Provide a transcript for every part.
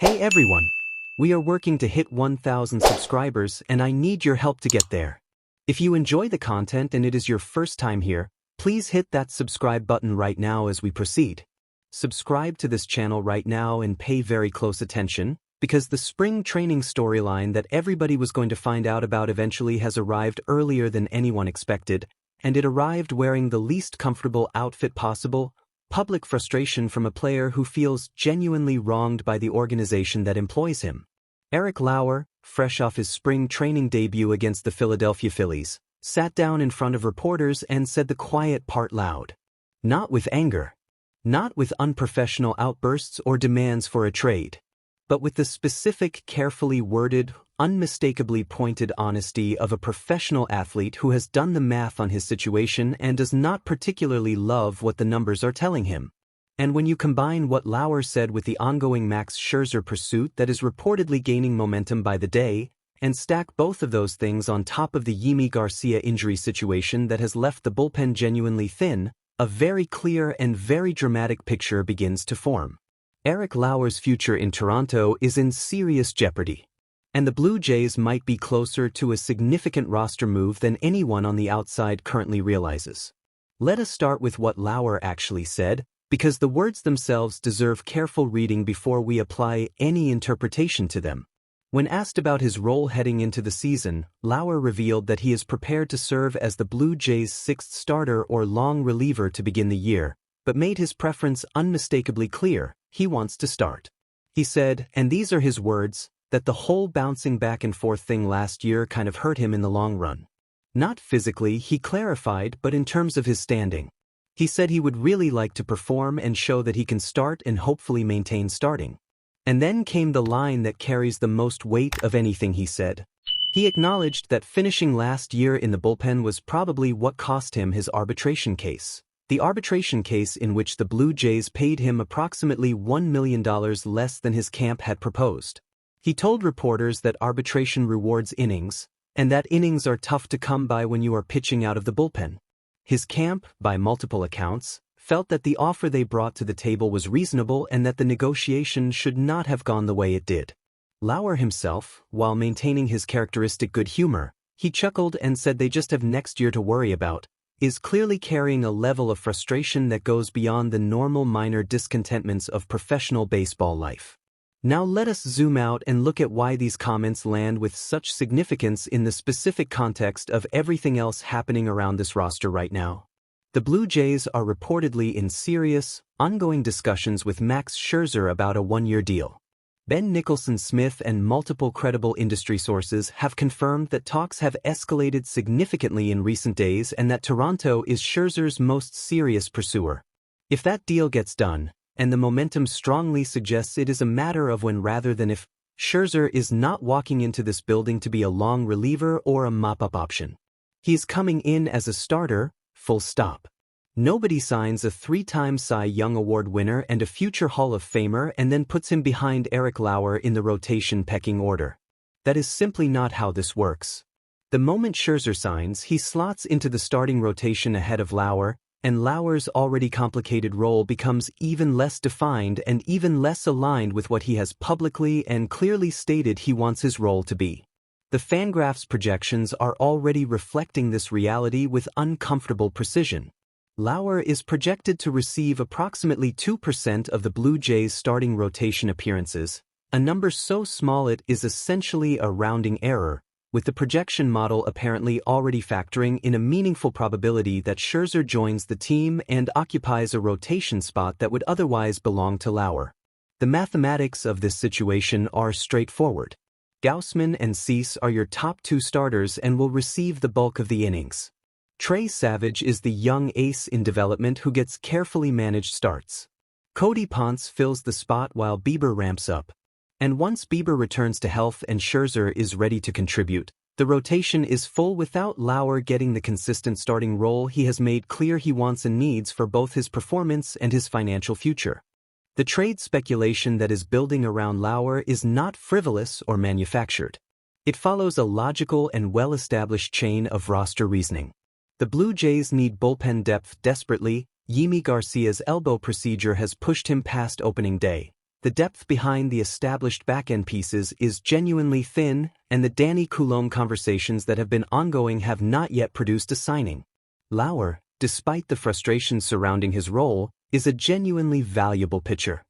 Hey everyone! We are working to hit 1,000 subscribers and I need your help to get there. If you enjoy the content and it is your first time here, please hit that subscribe button right now as we proceed. Subscribe to this channel right now and pay very close attention, because the spring training storyline that everybody was going to find out about eventually has arrived earlier than anyone expected, and it arrived wearing the least comfortable outfit possible. Public frustration from a player who feels genuinely wronged by the organization that employs him. Eric Lowour, fresh off his spring training debut against the Philadelphia Phillies, sat down in front of reporters and said the quiet part loud. Not with anger. Not with unprofessional outbursts or demands for a trade. But with the specific, carefully worded, unmistakably pointed honesty of a professional athlete who has done the math on his situation and does not particularly love what the numbers are telling him. And when you combine what Lowour said with the ongoing Max Scherzer pursuit that is reportedly gaining momentum by the day, and stack both of those things on top of the Yimi Garcia injury situation that has left the bullpen genuinely thin, a very clear and very dramatic picture begins to form. Eric Lowour's future in Toronto is in serious jeopardy. And the Blue Jays might be closer to a significant roster move than anyone on the outside currently realizes. Let us start with what Lowour actually said, because the words themselves deserve careful reading before we apply any interpretation to them. When asked about his role heading into the season, Lowour revealed that he is prepared to serve as the Blue Jays' sixth starter or long reliever to begin the year, but made his preference unmistakably clear: he wants to start. He said, and these are his words, that the whole bouncing back and forth thing last year kind of hurt him in the long run. Not physically, he clarified, but in terms of his standing. He said he would really like to perform and show that he can start and hopefully maintain starting. And then came the line that carries the most weight of anything he said. He acknowledged that finishing last year in the bullpen was probably what cost him his arbitration case. The arbitration case in which the Blue Jays paid him approximately $1 million less than his camp had proposed. He told reporters that arbitration rewards innings, and that innings are tough to come by when you are pitching out of the bullpen. His camp, by multiple accounts, felt that the offer they brought to the table was reasonable and that the negotiation should not have gone the way it did. Lowour himself, while maintaining his characteristic good humor, he chuckled and said they just have next year to worry about, is clearly carrying a level of frustration that goes beyond the normal minor discontentments of professional baseball life. Now let us zoom out and look at why these comments land with such significance in the specific context of everything else happening around this roster right now. The Blue Jays are reportedly in serious, ongoing discussions with Max Scherzer about a one-year deal. Ben Nicholson-Smith and multiple credible industry sources have confirmed that talks have escalated significantly in recent days and that Toronto is Scherzer's most serious pursuer. If that deal gets done, and the momentum strongly suggests it is a matter of when rather than if, Scherzer is not walking into this building to be a long reliever or a mop-up option. He's coming in as a starter, full stop. Nobody signs a three-time Cy Young Award winner and a future Hall of Famer and then puts him behind Eric Lowour in the rotation pecking order. That is simply not how this works. The moment Scherzer signs, he slots into the starting rotation ahead of Lowour, and Lowour's already complicated role becomes even less defined and even less aligned with what he has publicly and clearly stated he wants his role to be. The Fangraphs projections are already reflecting this reality with uncomfortable precision. Lowour is projected to receive approximately 2% of the Blue Jays' starting rotation appearances, a number so small it is essentially a rounding error, with the projection model apparently already factoring in a meaningful probability that Scherzer joins the team and occupies a rotation spot that would otherwise belong to Lowour. The mathematics of this situation are straightforward. Gausman and Cease are your top two starters and will receive the bulk of the innings. Trey Savage is the young ace in development who gets carefully managed starts. Cody Ponce fills the spot while Bieber ramps up. And once Bieber returns to health and Scherzer is ready to contribute, the rotation is full without Lowour getting the consistent starting role he has made clear he wants and needs for both his performance and his financial future. The trade speculation that is building around Lowour is not frivolous or manufactured. It follows a logical and well-established chain of roster reasoning. The Blue Jays need bullpen depth desperately. Yimi Garcia's elbow procedure has pushed him past opening day. the depth behind the established back-end pieces is genuinely thin, and the Danny Coulombe conversations that have been ongoing have not yet produced a signing. Lowour, despite the frustration surrounding his role, is a genuinely valuable pitcher.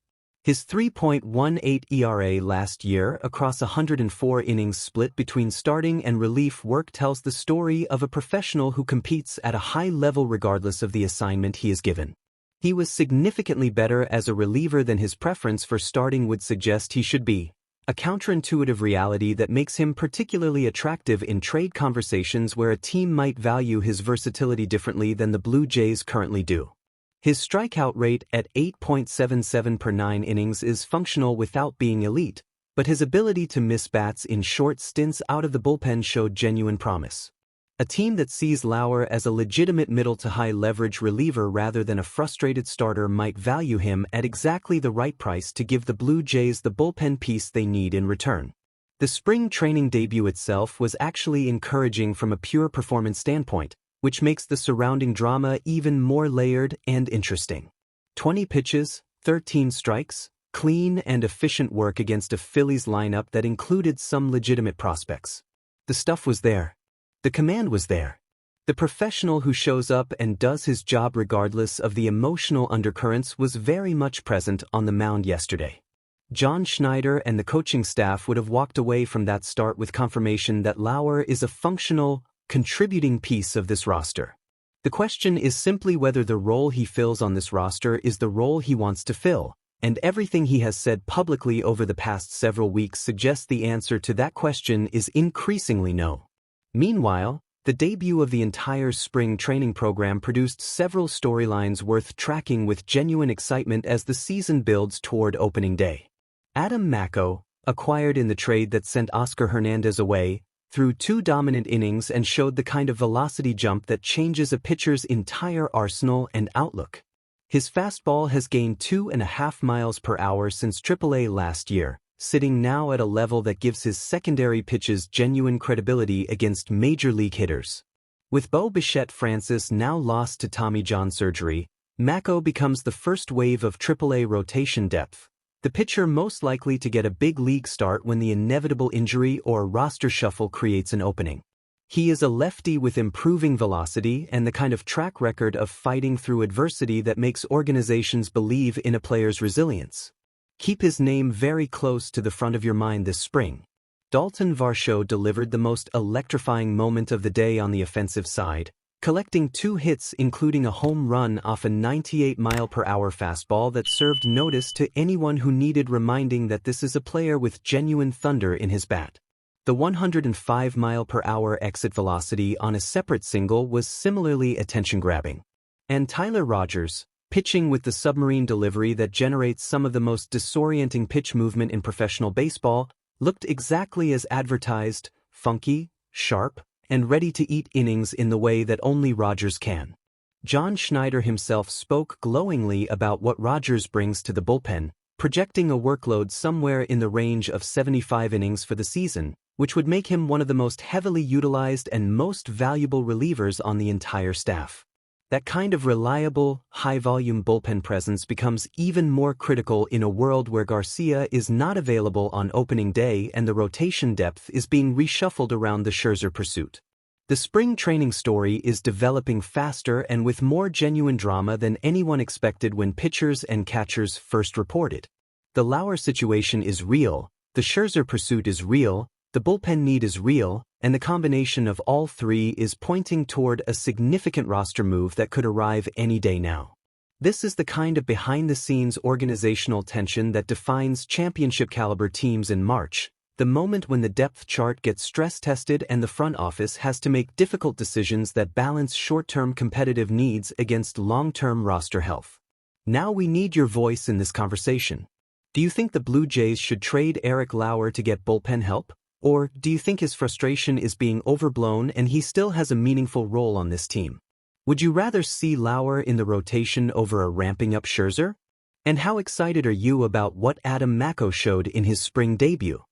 His 3.18 ERA last year across 104 innings split between starting and relief work tells the story of a professional who competes at a high level regardless of the assignment he is given. He was significantly better as a reliever than his preference for starting would suggest he should be, a counterintuitive reality that makes him particularly attractive in trade conversations where a team might value his versatility differently than the Blue Jays currently do. His strikeout rate at 8.77 per 9 innings is functional without being elite, but his ability to miss bats in short stints out of the bullpen showed genuine promise. A team that sees Lowour as a legitimate middle to high leverage reliever rather than a frustrated starter might value him at exactly the right price to give the Blue Jays the bullpen piece they need in return. The spring training debut itself was actually encouraging from a pure performance standpoint, which makes the surrounding drama even more layered and interesting. 20 pitches, 13 strikes, clean and efficient work against a Phillies lineup that included some legitimate prospects. The stuff was there. The command was there. The professional who shows up and does his job regardless of the emotional undercurrents was very much present on the mound yesterday. John Schneider and the coaching staff would have walked away from that start with confirmation that Lowour is a functional, contributing piece of this roster. The question is simply whether the role he fills on this roster is the role he wants to fill, and everything he has said publicly over the past several weeks suggests the answer to that question is increasingly no. Meanwhile, the debut of the entire spring training program produced several storylines worth tracking with genuine excitement as the season builds toward opening day. Adam Macko, acquired in the trade that sent Oscar Hernandez away, threw 2 dominant innings and showed the kind of velocity jump that changes a pitcher's entire arsenal and outlook. His fastball has gained 2.5 miles per hour since AAA last year, sitting now at a level that gives his secondary pitches genuine credibility against major league hitters. With Bo Bichette Francis now lost to Tommy John surgery, Macko becomes the first wave of AAA rotation depth, the pitcher most likely to get a big league start when the inevitable injury or roster shuffle creates an opening. He is a lefty with improving velocity and the kind of track record of fighting through adversity that makes organizations believe in a player's resilience. Keep his name very close to the front of your mind this spring. Dalton Varsho delivered the most electrifying moment of the day on the offensive side, collecting 2 hits including a home run off a 98-mile-per-hour fastball that served notice to anyone who needed reminding that this is a player with genuine thunder in his bat. The 105-mile-per-hour exit velocity on a separate single was similarly attention-grabbing. And Tyler Rogers, pitching with the submarine delivery that generates some of the most disorienting pitch movement in professional baseball, looked exactly as advertised, funky, sharp, and ready to eat innings in the way that only Rogers can. John Schneider himself spoke glowingly about what Rogers brings to the bullpen, projecting a workload somewhere in the range of 75 innings for the season, which would make him one of the most heavily utilized and most valuable relievers on the entire staff. That kind of reliable, high-volume bullpen presence becomes even more critical in a world where Garcia is not available on opening day and the rotation depth is being reshuffled around the Scherzer pursuit. The spring training story is developing faster and with more genuine drama than anyone expected when pitchers and catchers first reported. The Lowour situation is real, the Scherzer pursuit is real, the bullpen need is real, and the combination of all three is pointing toward a significant roster move that could arrive any day now. This is the kind of behind-the-scenes organizational tension that defines championship-caliber teams in March, the moment when the depth chart gets stress-tested and the front office has to make difficult decisions that balance short-term competitive needs against long-term roster health. Now we need your voice in this conversation. Do you think the Blue Jays should trade Eric Lowour to get bullpen help? Or do you think his frustration is being overblown and he still has a meaningful role on this team? Would you rather see Lowour in the rotation over a ramping-up Scherzer? And how excited are you about what Adam Macko showed in his spring debut?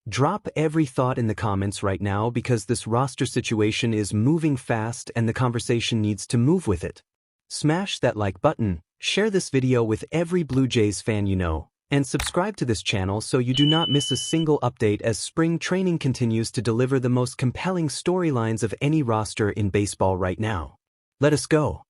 Drop every thought in the comments right now because this roster situation is moving fast and the conversation needs to move with it. Smash that like button, share this video with every Blue Jays fan you know, And subscribe to this channel so you do not miss a single update as spring training continues to deliver the most compelling storylines of any roster in baseball right now. Let us go.